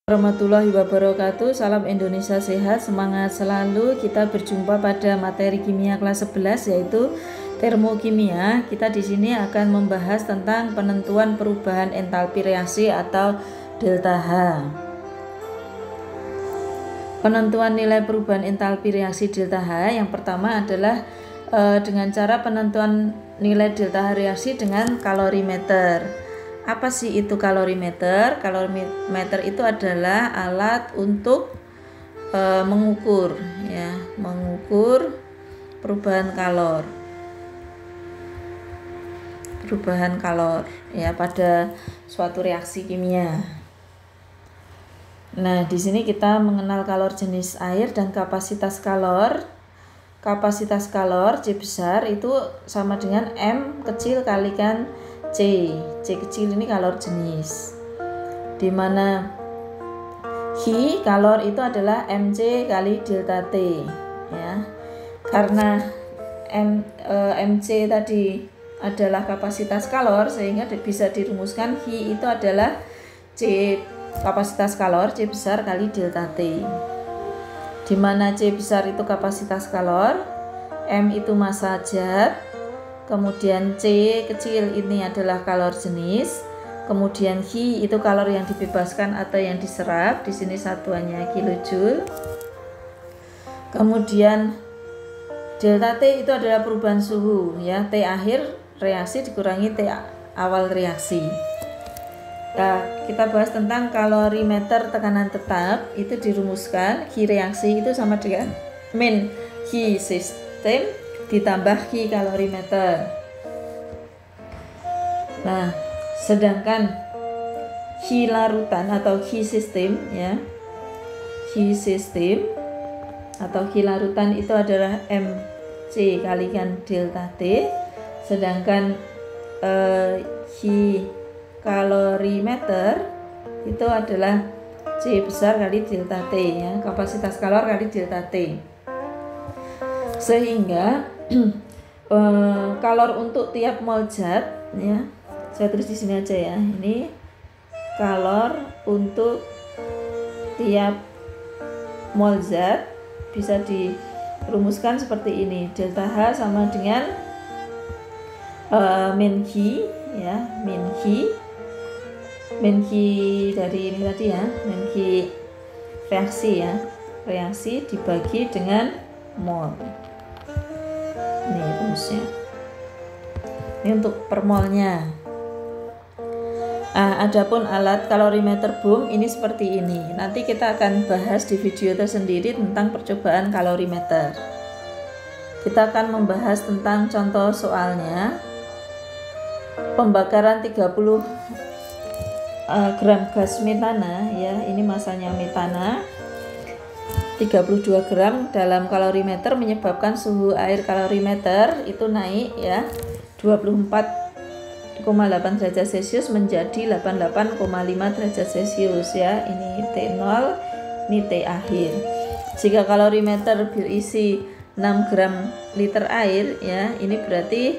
Warahmatullahi wabarakatuh. Salam Indonesia sehat, semangat selalu. Kita berjumpa pada materi kimia kelas 11 yaitu termokimia. Kita di sini akan membahas tentang penentuan perubahan entalpi reaksi atau delta H. Penentuan nilai perubahan entalpi reaksi delta H yang pertama adalah dengan cara penentuan nilai delta H reaksi dengan kalorimeter. Apa sih itu kalorimeter? Kalorimeter itu adalah alat untuk mengukur perubahan kalor ya pada suatu reaksi kimia. Nah, di sini kita mengenal kalor jenis air dan kapasitas kalor. Kapasitas kalor C besar itu sama dengan M kecil kalikan C kecil ini kalor jenis, dimana Hi kalor itu adalah Mc kali delta T ya. Karena Mc tadi adalah kapasitas kalor sehingga bisa dirumuskan Hi itu adalah C kapasitas kalor C besar kali delta T, dimana C besar itu kapasitas kalor, M itu massa zat, kemudian C kecil ini adalah kalor jenis, kemudian Hi itu kalor yang dibebaskan atau yang diserap, di sini satuannya kilojoule. Kemudian delta T itu adalah perubahan suhu ya, T akhir reaksi dikurangi T awal reaksi. Nah, kita bahas tentang kalorimeter tekanan tetap, itu dirumuskan Hi reaksi itu sama dengan min Hi sistem ditambah Hi kalorimeter. Nah, sedangkan Hi larutan atau Hi sistem ya, Hi sistem atau Hi larutan itu adalah Mc kalikan delta T, sedangkan Hi kalorimeter itu adalah C besar kali delta T ya, kapasitas kalor kali delta T. Sehingga kalor untuk tiap mol zat ya, saya tulis di sini aja ya. Ini kalor untuk tiap mol zat bisa dirumuskan seperti ini. Delta H sama dengan min Hi ya, min Hi dari ini tadi ya, min Hi reaksi ya, reaksi dibagi dengan mol. Ini rumusnya. Ini untuk per molnya. Adapun alat kalorimeter boom ini seperti ini. Nanti kita akan bahas di video tersendiri tentang percobaan kalorimeter. Kita akan membahas tentang contoh soalnya. Pembakaran 30 gram gas metana ya, ini masanya metana 32 gram dalam kalorimeter menyebabkan suhu air kalorimeter itu naik ya 24,8 derajat Celcius menjadi 88,5 derajat Celcius ya. Ini T0, ini T akhir. Jika kalorimeter berisi 6 gram liter air ya, ini berarti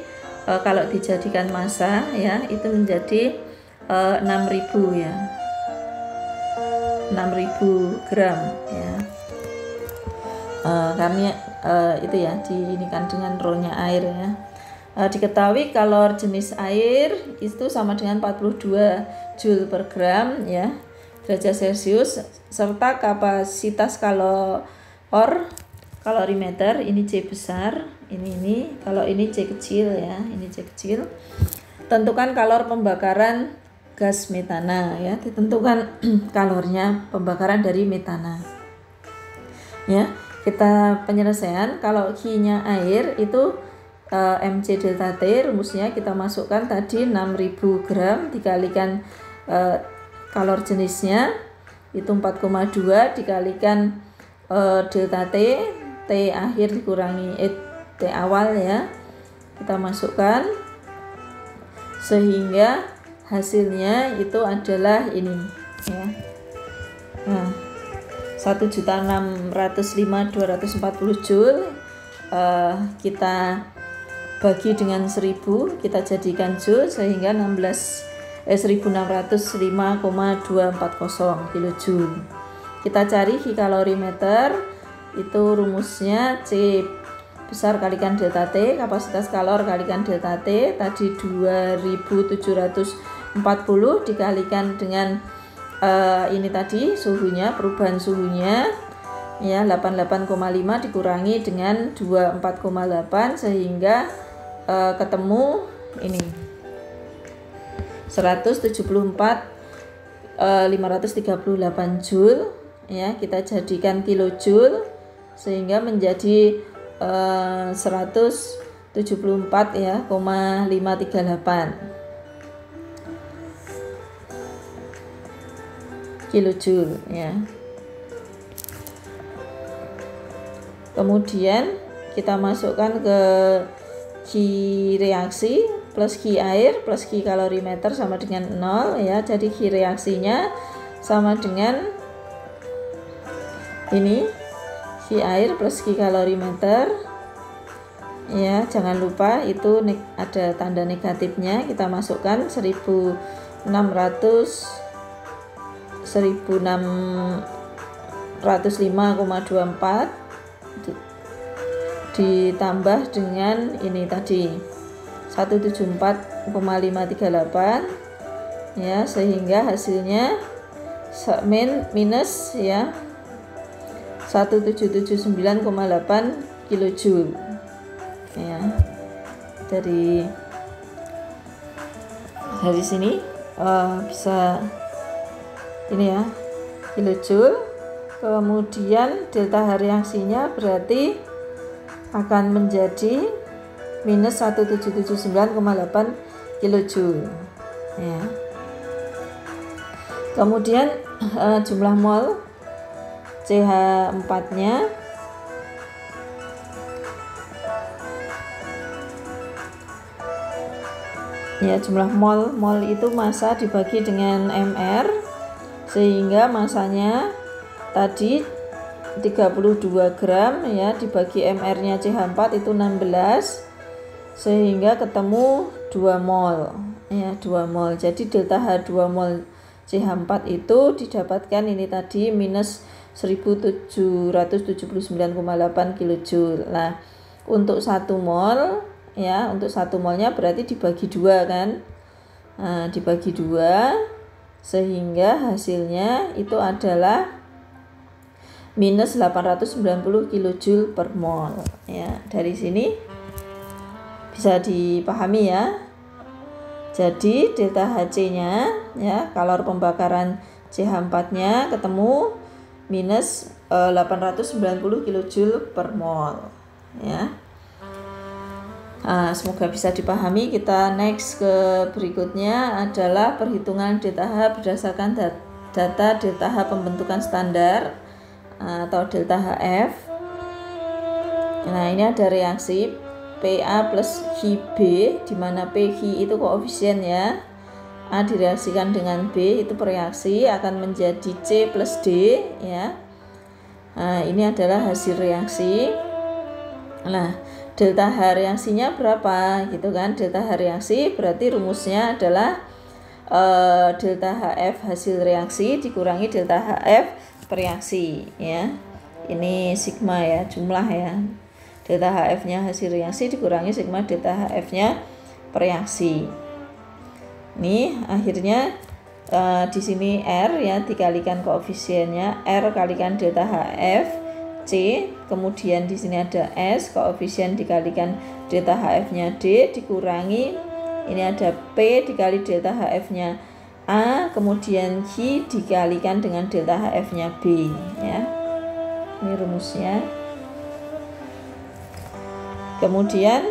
kalau dijadikan massa ya itu menjadi 6.000 ya, 6.000 gram ya. Karena itu ya diinikan dengan rho-nya air ya. Diketahui kalor jenis air itu sama dengan 42 joule per gram ya derajat Celcius, serta kapasitas kalorimeter ini C besar, ini kalau ini C kecil ya, ini C kecil. Tentukan kalor pembakaran gas metana ya, ditentukan kalornya pembakaran dari metana ya. Kita penyelesaian, kalau Hi-nya air itu Mc delta T, rumusnya kita masukkan tadi 6.000 gram dikalikan kalor jenisnya itu 4,2 dikalikan delta T, T akhir dikurangi T awal ya, kita masukkan sehingga hasilnya itu adalah ini ya. Nah, 1.605.240 joule kita bagi dengan 1000, kita jadikan joule sehingga 16 1605,240 kilojoule. Kita cari gikalorimeter, itu rumusnya C besar kalikan delta T, kapasitas kalor kalikan delta T tadi 2740 dikalikan dengan ini tadi suhunya, perubahan suhunya ya 88,5 dikurangi dengan 24,8 sehingga ketemu ini 174.538 joule ya, kita jadikan kilojoule sehingga menjadi 174 ya, 538 kilojoule ya. Kemudian kita masukkan ke Q reaksi plus Q air plus Q kalorimeter sama dengan 0 ya. Jadi Q reaksinya sama dengan ini Q air plus Q kalorimeter ya, jangan lupa itu ada tanda negatifnya, kita masukkan 1605,24 ditambah dengan ini tadi 174,538 ya, sehingga hasilnya minus ya 1779,8 kilojoule ya. Dari sini bisa ini ya, kilojoule. Kemudian delta H reaksinya berarti akan menjadi minus 1779,8 kilojoule ya. Kemudian jumlah mol CH4 nya ya, jumlah mol itu massa dibagi dengan mr sehingga massanya tadi 32 gram ya, dibagi mr nya CH4 itu 16 sehingga ketemu 2 mol ya, 2 mol. Jadi delta H 2 mol CH4 itu didapatkan ini tadi minus 1779,8 kilojoule. Nah, untuk 1 mol ya, untuk 1 molnya berarti dibagi 2 kan. Nah, dibagi 2 sehingga hasilnya itu adalah minus 890 kilojoule per mol ya. Dari sini bisa dipahami ya. Jadi delta Hc-nya ya, kalor pembakaran CH4-nya ketemu minus 890 kilojoule per mol ya. Nah, semoga bisa dipahami. Kita next ke berikutnya adalah perhitungan delta H berdasarkan data delta H pembentukan standar atau delta HF. Nah, ini ada reaksi PA plus QB di mana PQ itu koefisien ya. A direaksikan dengan B itu bereaksi akan menjadi C plus D ya. Nah, ini adalah hasil reaksi. Nah, delta H reaksinya berapa gitu kan? Delta H reaksi berarti rumusnya adalah delta HF hasil reaksi dikurangi delta HF bereaksi ya. Ini sigma ya, jumlah ya. Delta HF-nya hasil reaksi dikurangi sigma delta HF-nya bereaksi. Ini akhirnya di sini R ya, dikalikan koefisiennya R kalikan delta HF C, kemudian di sini ada S, koefisien dikalikan delta HF-nya D dikurangi ini ada P dikali delta HF-nya A, kemudian Q dikalikan dengan delta HF-nya B ya. Ini rumusnya. Kemudian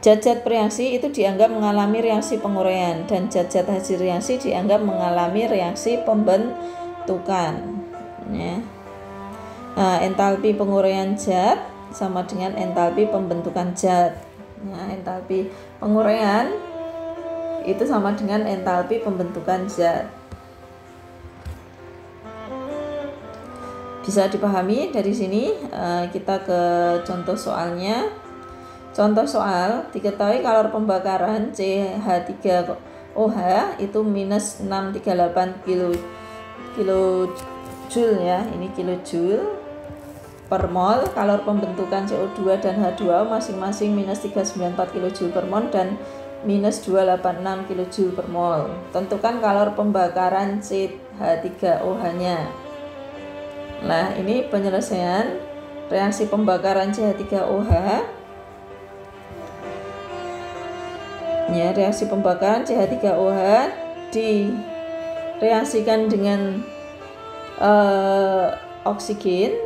zat-zat bereaksi itu dianggap mengalami reaksi penguraian dan zat-zat hasil reaksi dianggap mengalami reaksi pembentukan ya. Nah, entalpi penguraian zat sama dengan entalpi pembentukan zat. Nah, entalpi penguraian itu sama dengan entalpi pembentukan zat. Bisa dipahami dari sini. Kita ke contoh soalnya. Contoh soal, diketahui kalor pembakaran CH3O OH itu minus 638 kilojoule ya, ini kilojoule per mol. Kalor pembentukan CO2 dan H2O masing-masing minus 394 kilojoule per mol dan minus 286 kilojoule per mol. Tentukan kalor pembakaran CH3OH nya. Nah, ini penyelesaian reaksi pembakaran CH3OH. Ya, reaksi pembakaran CH3OH direaksikan dengan oksigen,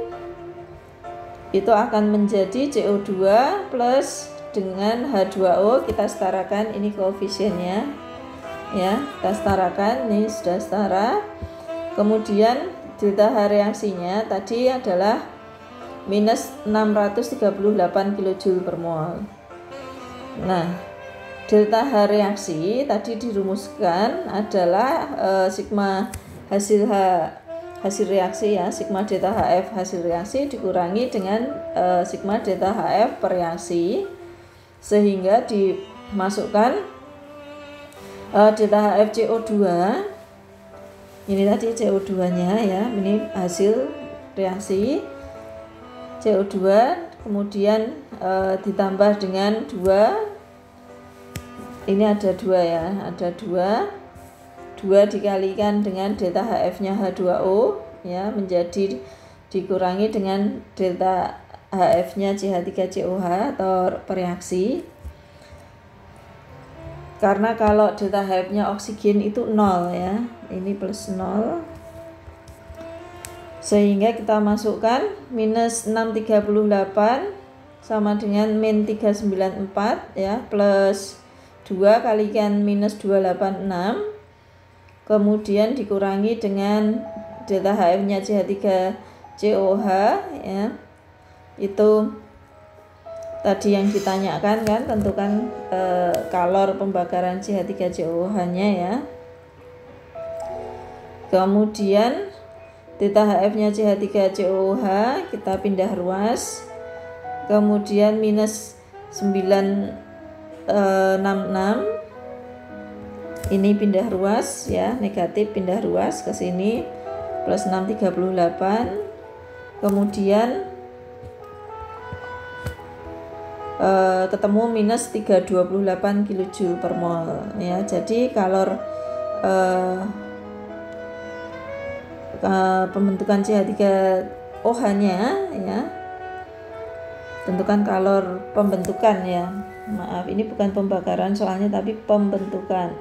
itu akan menjadi CO2 plus dengan H2O. Kita setarakan ini koefisiennya ya, kita setarakan, ini sudah setara. Kemudian delta H reaksinya tadi adalah minus 638 kilojoule per mol. Nah, delta H reaksi tadi dirumuskan adalah sigma hasil reaksi ya, sigma delta HF hasil reaksi dikurangi dengan sigma delta HF per reaksi, sehingga dimasukkan delta HF CO2. Ini tadi CO2 nya ya, ini hasil reaksi CO2, kemudian ditambah dengan 2, ini ada 2 ya, ada 2 dikalikan dengan delta HF nya H2O ya, menjadi dikurangi dengan delta HF nya CH3COH atau pereaksi. Karena kalau delta HF nya oksigen itu 0 ya, ini plus 0, sehingga kita masukkan minus 638 sama dengan min 394 ya, plus 2 kalikan minus 286, kemudian dikurangi dengan delta HF nya CH3COH ya, itu tadi yang ditanyakan kan, tentukan kalor pembakaran CH3COH nya ya. Kemudian delta HF nya CH3COH kita pindah ruas, kemudian minus 966, ini pindah ruas ya, negatif pindah ruas ke sini, plus 638, kemudian ketemu minus 328 kilojoule per mol ya. Jadi kalor pembentukan CH3OH nya ya, tentukan kalor pembentukan ya, maaf ini bukan pembakaran soalnya, tapi pembentukan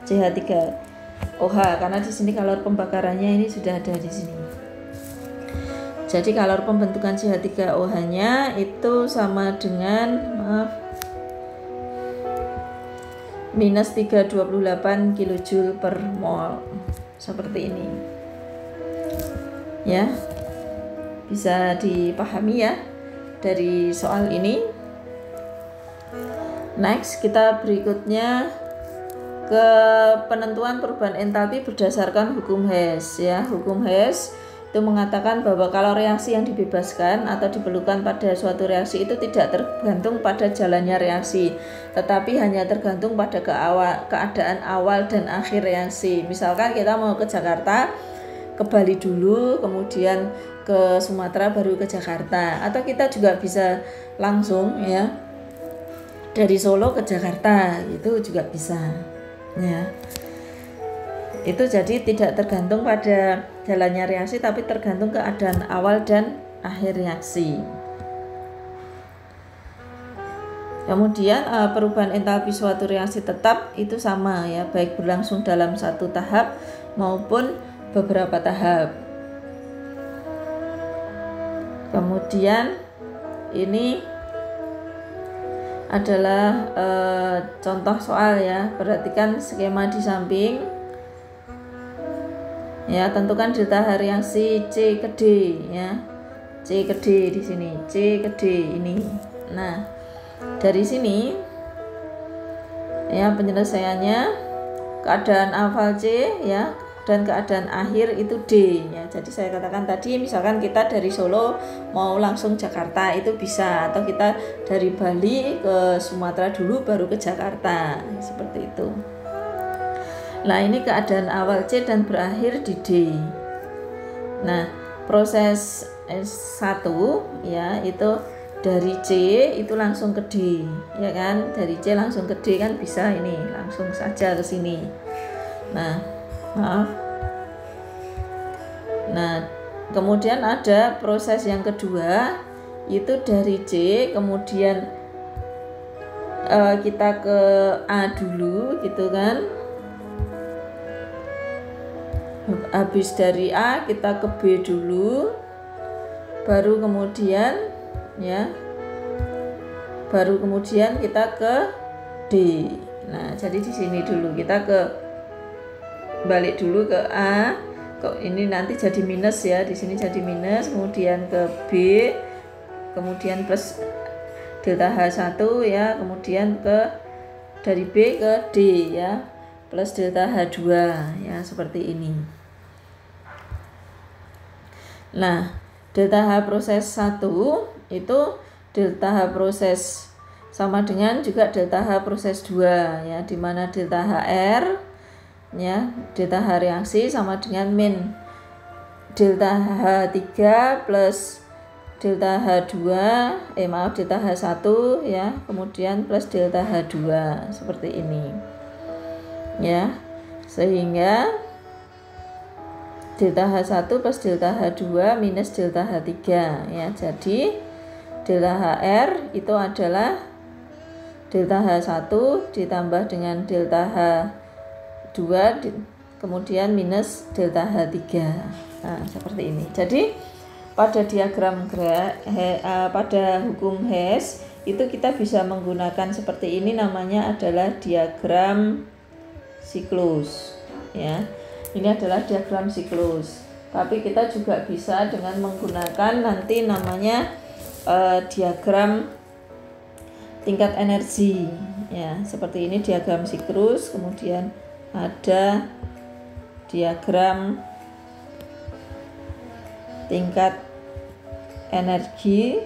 CH3OH, karena di sini kalor pembakarannya ini sudah ada di sini. Jadi kalor pembentukan CH3OH nya itu sama dengan, maaf, minus 328 kilojoule per mol, seperti ini ya, bisa dipahami ya dari soal ini. Next, kita berikutnya ke penentuan perubahan entalpi berdasarkan hukum Hess ya. Hukum Hess itu mengatakan bahwa kalau reaksi yang dibebaskan atau diperlukan pada suatu reaksi itu tidak tergantung pada jalannya reaksi, tetapi hanya tergantung pada keadaan awal dan akhir reaksi. Misalkan kita mau ke Jakarta, ke Bali dulu, kemudian ke Sumatera, baru ke Jakarta. Atau kita juga bisa langsung ya, dari Solo ke Jakarta, itu juga bisa ya. Itu jadi tidak tergantung pada jalannya reaksi, tapi tergantung keadaan awal dan akhir reaksi. Kemudian perubahan entalpi suatu reaksi tetap itu sama ya, baik berlangsung dalam satu tahap maupun beberapa tahap. Kemudian ini adalah contoh soal ya, perhatikan skema di samping. Ya, tentukan delta H reaksi C ke D ya. C ke D di sini, C ke D ini. Nah, dari sini ya penyelesaiannya, keadaan awal C ya, dan keadaan akhir itu D ya. Jadi saya katakan tadi misalkan kita dari Solo mau langsung Jakarta itu bisa, atau kita dari Bali ke Sumatera dulu baru ke Jakarta, seperti itu. Nah, ini keadaan awal C dan berakhir di D. Nah, proses S1 ya itu dari C itu langsung ke D ya kan, dari C langsung ke D kan bisa, ini langsung saja ke sini. Nah, maaf. Nah, kemudian ada proses yang kedua itu dari C kemudian kita ke A dulu gitu kan. Habis dari A kita ke B dulu, baru kemudian ya, baru kemudian kita ke D. Nah, jadi di sini dulu kita balik dulu ke A, kok ini nanti jadi minus ya, di sini jadi minus, kemudian ke B, kemudian plus delta H1 ya, kemudian dari B ke D ya, plus delta H2 ya, seperti ini. Nah, delta H proses 1 itu delta H proses sama dengan juga delta H proses 2 ya, dimana delta HR ya, delta H reaksi sama dengan min delta H3 plus delta H2 delta H1 ya, kemudian plus delta H2 seperti ini ya, sehingga delta H1 plus delta H2 minus delta H3 ya, jadi delta HR itu adalah delta H1 ditambah dengan delta H2 kemudian minus delta H3. Nah, seperti ini. Jadi pada diagram pada hukum Hess itu kita bisa menggunakan seperti ini, namanya adalah diagram siklus ya. Ini adalah diagram siklus. Tapi kita juga bisa dengan menggunakan nanti namanya diagram tingkat energi ya. Seperti ini diagram siklus, kemudian ada diagram tingkat energi.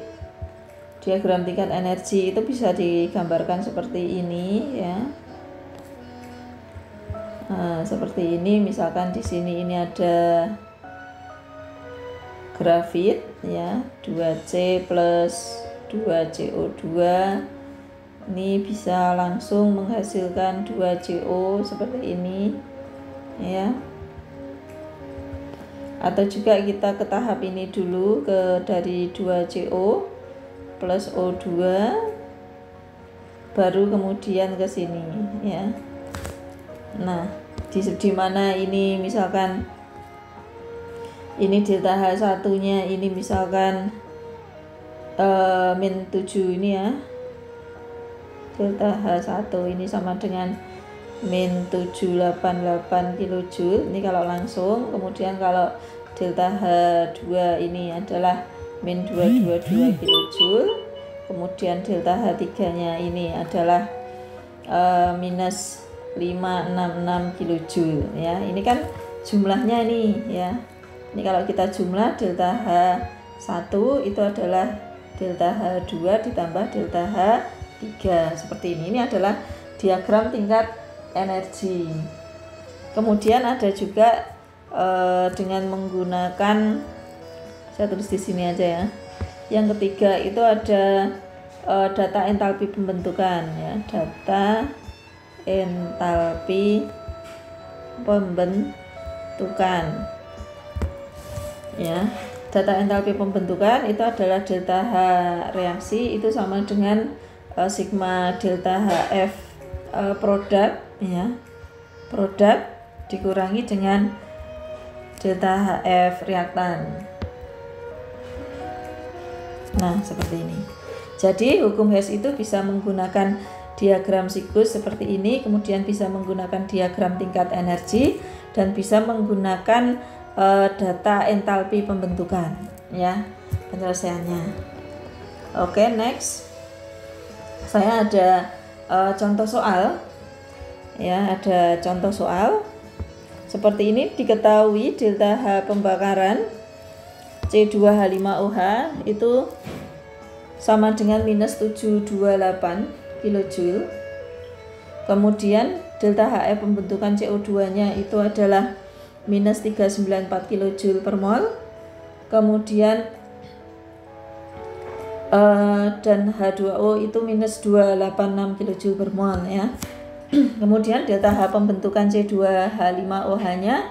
Diagram tingkat energi itu bisa digambarkan seperti ini ya. Nah, seperti ini, misalkan di sini ini ada grafit ya, 2C plus 2CO2 ini bisa langsung menghasilkan 2CO seperti ini ya. Atau juga kita ke tahap ini dulu, dari 2CO plus O2 baru kemudian ke sini ya. Nah, di mana ini misalkan ini delta H1 nya ini misalkan min 7 ini ya, delta H1 ini sama dengan min 788 kJ ini kalau langsung, kemudian kalau delta H2 ini adalah min 222 kJ, kemudian delta H3 nya ini adalah minus 566 kJ ya. Ini kan jumlahnya ini ya. Ini kalau kita jumlah delta H1 itu adalah delta H2 ditambah delta H3 seperti ini. Ini adalah diagram tingkat energi. Kemudian ada juga dengan menggunakan, saya tulis di sini aja ya. Yang ketiga itu ada data entalpi pembentukan ya, data entalpi pembentukan ya. Data entalpi pembentukan itu adalah delta H reaksi itu sama dengan sigma delta HF produk ya, produk dikurangi dengan delta HF reaktan. Nah, seperti ini. Jadi hukum Hess itu bisa menggunakan diagram siklus seperti ini, kemudian bisa menggunakan diagram tingkat energi, dan bisa menggunakan data entalpi pembentukan ya, penyelesaiannya. Oke, next. Saya ada contoh soal ya, ada contoh soal. Seperti ini diketahui delta H pembakaran C2H5OH itu sama dengan minus 728 kJ. Kemudian delta HF pembentukan CO2-nya itu adalah minus 394 kJ per mol. Kemudian dan H2O itu minus 286 kJ per mol ya. Kemudian delta H pembentukan C2H5OH-nya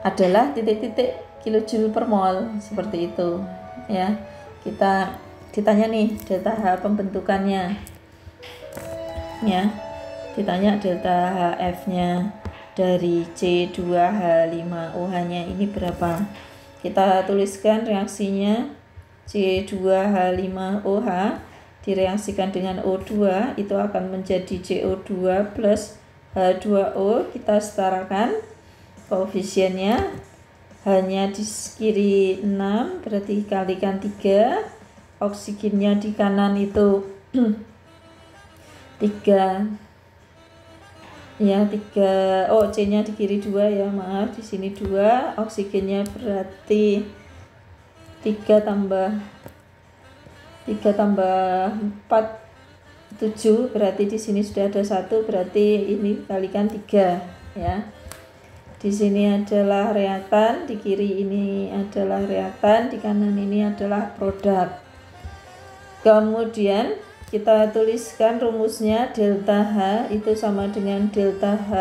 adalah titik-titik kilojoule per mol, seperti itu ya. Kita ditanya nih delta H pembentukannya ya, ditanya delta HF-nya dari C2H5OH-nya ini berapa. Kita tuliskan reaksinya. C2H5OH direaksikan dengan O2 itu akan menjadi CO2 plus H2O. Kita setarakan koefisiennya, hanya di kiri 6 berarti kalikan 3, oksigennya di kanan itu 3 ya, 3. Oh, C nya di kiri 2 ya, maaf, di sini 2, oksigennya berarti 3 tambah 4 7, berarti di sini sudah ada 1, berarti ini kalikan 3 ya. Di sini adalah reaktan, di kiri ini adalah reaktan, di kanan ini adalah produk. Kemudian kita tuliskan rumusnya, delta H itu sama dengan delta H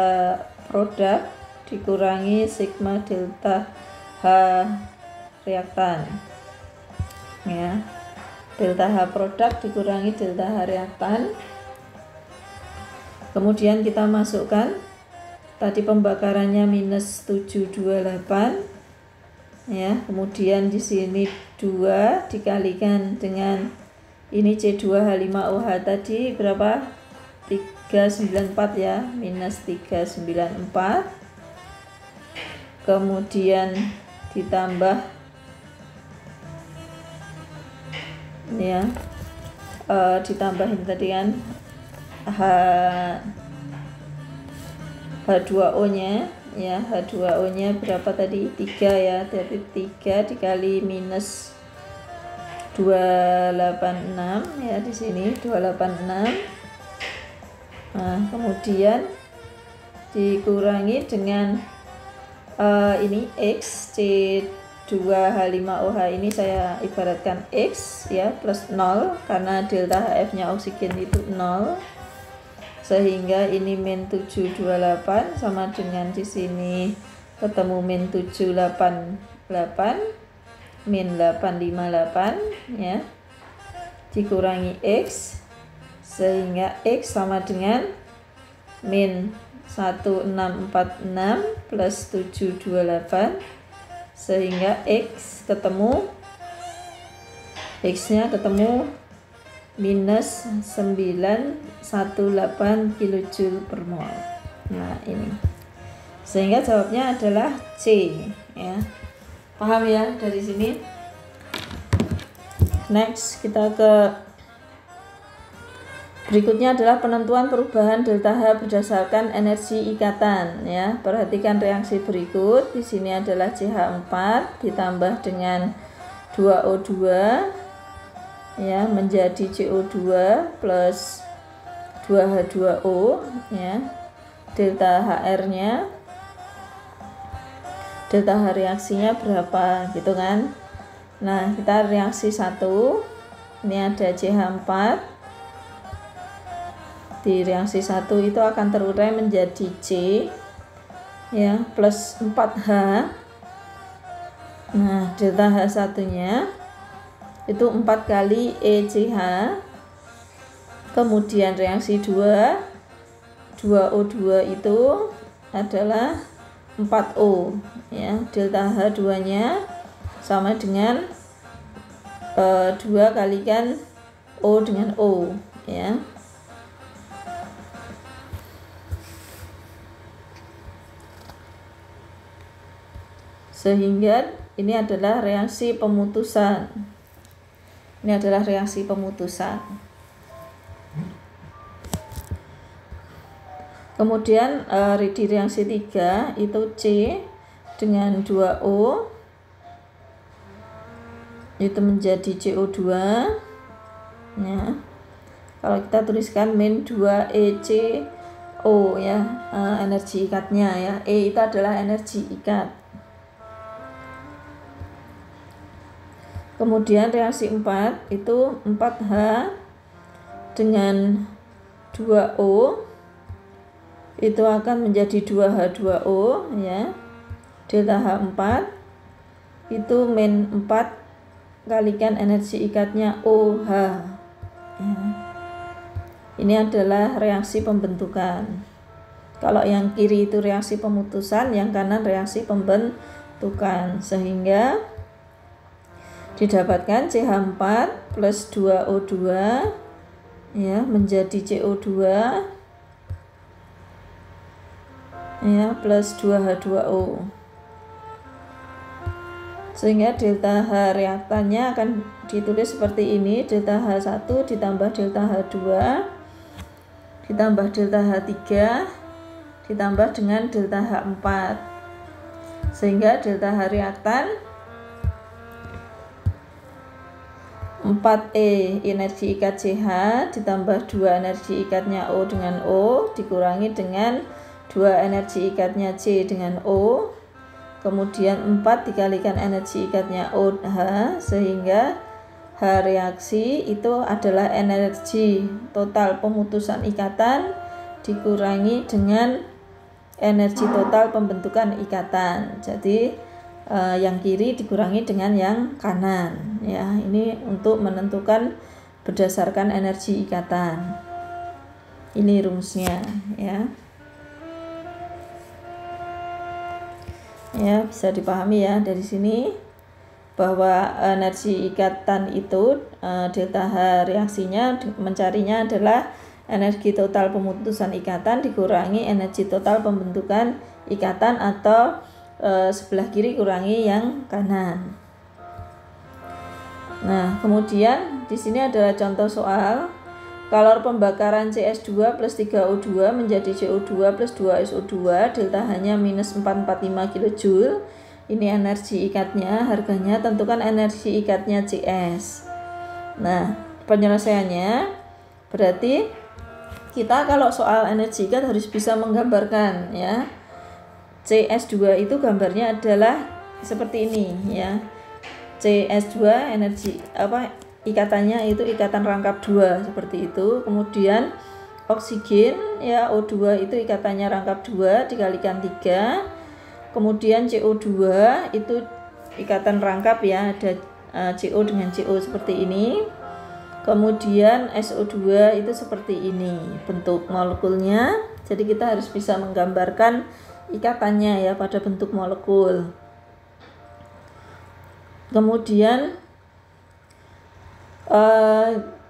produk dikurangi sigma delta H reaktan ya. Delta H produk dikurangi delta H reaktan. Kemudian kita masukkan tadi pembakarannya minus 728 ya. Kemudian di sini 2 dikalikan dengan ini C2H5OH tadi berapa? 394 ya, minus 394. Kemudian ditambah ya, ditambahin tadi kan H2O nya ya, H2O nya berapa tadi? 3 ya, jadi 3 dikali minus 286 ya, di sini 286. Nah, kemudian dikurangi dengan ini X, C2H5OH ini saya ibaratkan X ya, plus 0 karena delta HF nya oksigen itu 0, sehingga ini min 728 sama dengan di sini ketemu min 788 min 858 ya, dikurangi X, sehingga X sama dengan min 1646 plus 728, sehingga X ketemu, X nya ketemu minus 918 kJ per mol. Nah ini, sehingga jawabnya adalah C ya. Paham ya dari sini? Next kita ke berikutnya adalah penentuan perubahan delta H berdasarkan energi ikatan ya. Perhatikan reaksi berikut. Di sini adalah CH4 ditambah dengan 2O2 ya menjadi CO2 plus 2H2O ya. Delta HR-nya, delta H reaksinya berapa gitu kan. Nah, kita reaksi 1, ini ada CH4, di reaksi 1 itu akan terurai menjadi C ya, plus 4H. Nah, delta H1 nya itu 4 kali ECH. Kemudian reaksi 2O2 itu adalah 4O ya, delta H2 nya sama dengan 2 kalikan O dengan O ya. Sehingga ini adalah reaksi pemutusan. Ini adalah reaksi pemutusan. Kemudian di reaksi 3 itu C dengan 2O itu menjadi CO2 ya. Kalau kita tuliskan min 2ECO ya, energi ikatnya ya. E itu adalah energi ikat. Kemudian reaksi 4 itu 4H dengan 2O itu akan menjadi 2H2O ya. Delta H4 itu min 4 kalikan energi ikatnya OH ya. Ini adalah reaksi pembentukan. Kalau yang kiri itu reaksi pemutusan, yang kanan reaksi pembentukan, sehingga didapatkan CH4 plus 2O2 ya menjadi CO2 ya plus 2H2O, sehingga delta H reaktannya akan ditulis seperti ini: delta H1 ditambah delta H2 ditambah delta H3 ditambah dengan delta H4, sehingga delta H reaktan 4E energi ikat CH ditambah 2 energi ikatnya O dengan O dikurangi dengan 2 energi ikatnya C dengan O, kemudian 4 dikalikan energi ikatnya OH, sehingga H reaksi itu adalah energi total pemutusan ikatan dikurangi dengan energi total pembentukan ikatan. Jadi yang kiri dikurangi dengan yang kanan ya. Ini untuk menentukan berdasarkan energi ikatan. Ini rumusnya ya. Ya, bisa dipahami ya dari sini bahwa energi ikatan itu delta H reaksinya mencarinya adalah energi total pemutusan ikatan dikurangi energi total pembentukan ikatan, atau sebelah kiri kurangi yang kanan. Nah, kemudian di sini adalah contoh soal. Kalor pembakaran CS2 plus 3O2 menjadi CO2 plus 2SO2, delta H-nya minus 445 kJ. Ini energi ikatnya, harganya tentukan energi ikatnya CS. Nah, penyelesaiannya berarti kita kalau soal energi ikat harus bisa menggambarkan ya. CS2 itu gambarnya adalah seperti ini ya. CS2 energi ikatannya itu ikatan rangkap 2 seperti itu. Kemudian oksigen ya O2 itu ikatannya rangkap 2 dikalikan 3. Kemudian CO2 itu ikatan rangkap ya, ada CO dengan CO seperti ini. Kemudian SO2 itu seperti ini bentuk molekulnya. Jadi kita harus bisa menggambarkan ikatannya ya pada bentuk molekul. Kemudian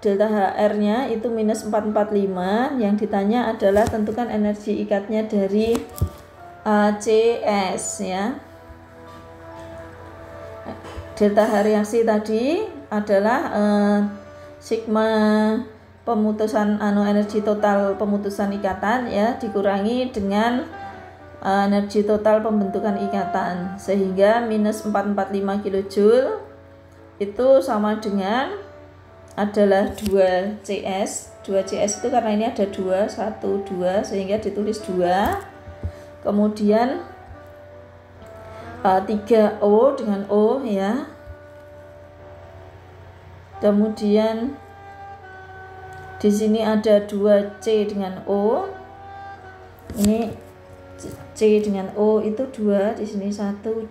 delta HR-nya itu minus 445. Yang ditanya adalah tentukan energi ikatnya dari CS ya. Delta H reaksi tadi adalah sigma pemutusan energi total pemutusan ikatan ya dikurangi dengan energi total pembentukan ikatan, sehingga minus 445 kJ itu sama dengan adalah 2CS. 2CS itu karena ini ada 2, 1, 2 sehingga ditulis 2. Kemudian 3O dengan O ya. Kemudian di sini ada 2C dengan O. Ini C dengan O itu 2, di sini 1, 2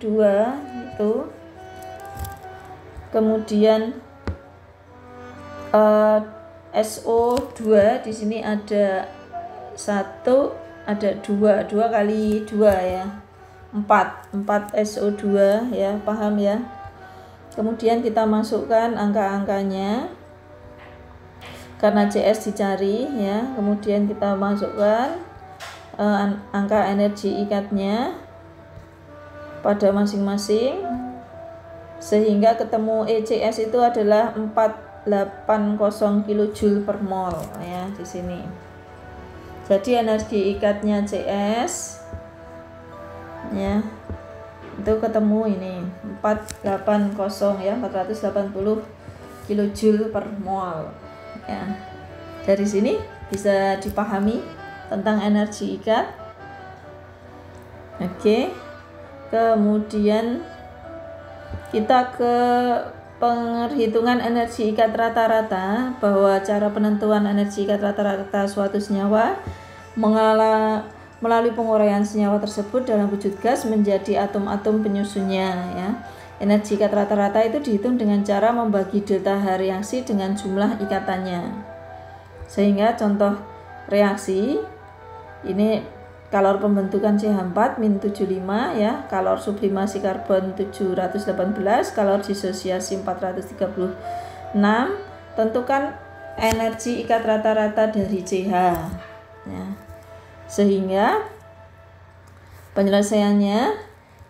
itu. Kemudian SO2 di sini ada 1, ada 2 kali 2 ya. 4 SO2 ya, paham ya. Kemudian kita masukkan angka-angkanya karena CS dicari ya. Kemudian kita masukkan angka energi ikatnya pada masing-masing, sehingga ketemu ECS itu adalah 480 kJ per mol ya di sini. Jadi energi ikatnya CS ya itu ketemu ini 480 ya, 480 kilojoule per mol ya. Dari sini bisa dipahami tentang energi ikat. Oke. Kemudian kita ke penghitungan energi ikat rata-rata, bahwa cara penentuan energi ikat rata-rata suatu senyawa melalui penguraian senyawa tersebut dalam wujud gas menjadi atom-atom penyusunnya ya. Energi ikat rata-rata itu dihitung dengan cara membagi delta H reaksi dengan jumlah ikatannya. Sehingga contoh reaksi ini kalor pembentukan CH4 min 75 ya, kalor sublimasi karbon 718, kalor disosiasi 436. Tentukan energi ikat rata-rata dari CH ya. Sehingga penyelesaiannya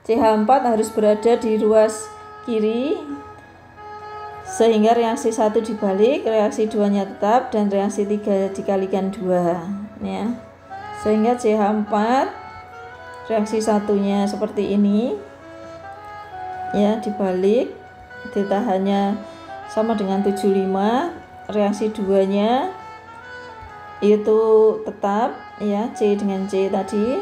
CH4 harus berada di ruas kiri sehingga reaksi 1 dibalik, reaksi 2-nya tetap, dan reaksi 3 dikalikan 2 ya. Sehingga CH4 reaksi 1-nya seperti ini ya, dibalik, delta H-nya sama dengan 75, reaksi 2-nya itu tetap ya, C dengan C tadi,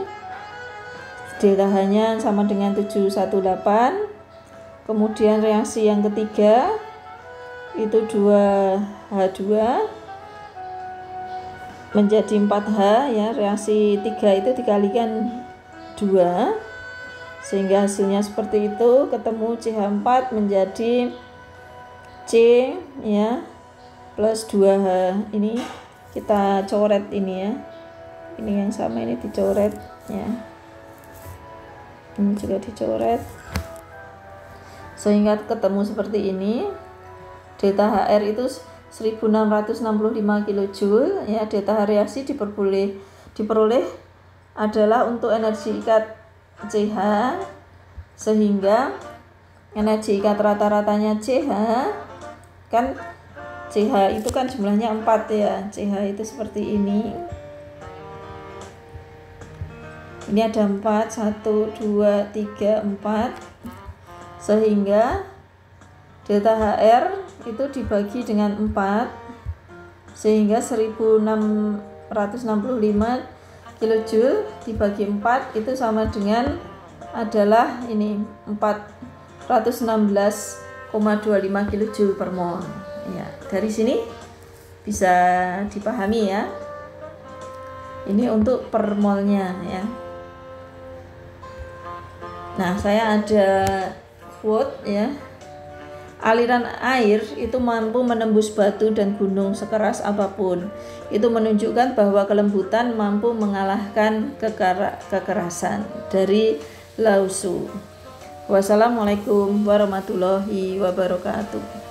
delta H-nya sama dengan 718. Kemudian reaksi yang ketiga itu 2H2 menjadi 4H ya, reaksi 3 itu dikalikan 2 sehingga hasilnya seperti itu, ketemu CH4 menjadi C ya plus 2H. Ini kita coret ini ya, ini yang sama ini dicoret ya, ini juga dicoret sehingga ketemu seperti ini. Delta HR itu 1665 kilojoule ya. Delta H reaksi diperoleh adalah untuk energi ikat CH, sehingga energi ikat rata-ratanya CH kan, CH itu kan jumlahnya 4 ya, CH itu seperti ini. Ini ada 4, 1, 2, 3, 4, sehingga delta HR itu dibagi dengan 4 sehingga 1665 kilojoule dibagi 4 itu sama dengan adalah ini 416,25 kilojoule per mol ya. Dari sini bisa dipahami ya, ini untuk per molnya ya. Nah, saya ada quote ya, aliran air itu mampu menembus batu dan gunung sekeras apapun. Itu menunjukkan bahwa kelembutan mampu mengalahkan kekerasan. Dari Lao Tzu. Wassalamualaikum warahmatullahi wabarakatuh.